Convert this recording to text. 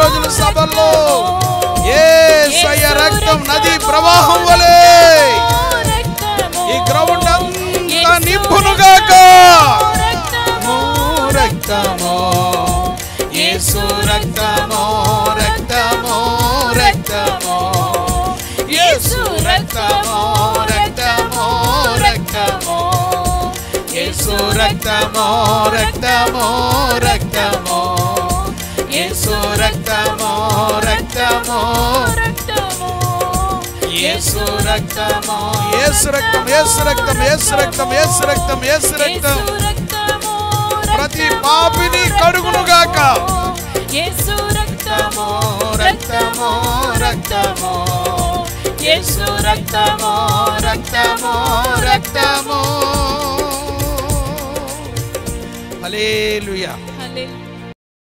రోజుల సభల్లో యేసయ్య రక్తం నది ప్రవాహం వలె ఈ గ్రౌండ్ అంతా నింపునుగాక. రక్తము యేసు రక్తము రక్తము రక్తము యేసు రక్తము రక్తము రక్తము యేసు రక్తము రక్తము రక్తము యేసు రక్తము రక్తము రక్తము యేసు రక్తము యేసు రక్తం యేసు రక్తం యేసు రక్తం యేసు రక్తం యేసు రక్తం ప్రతి పాపిని కడుగునుగాక. యేసు రక్తము రక్తము రక్తము యేసు రక్తము రక్తము రక్తము. హల్లెలూయా.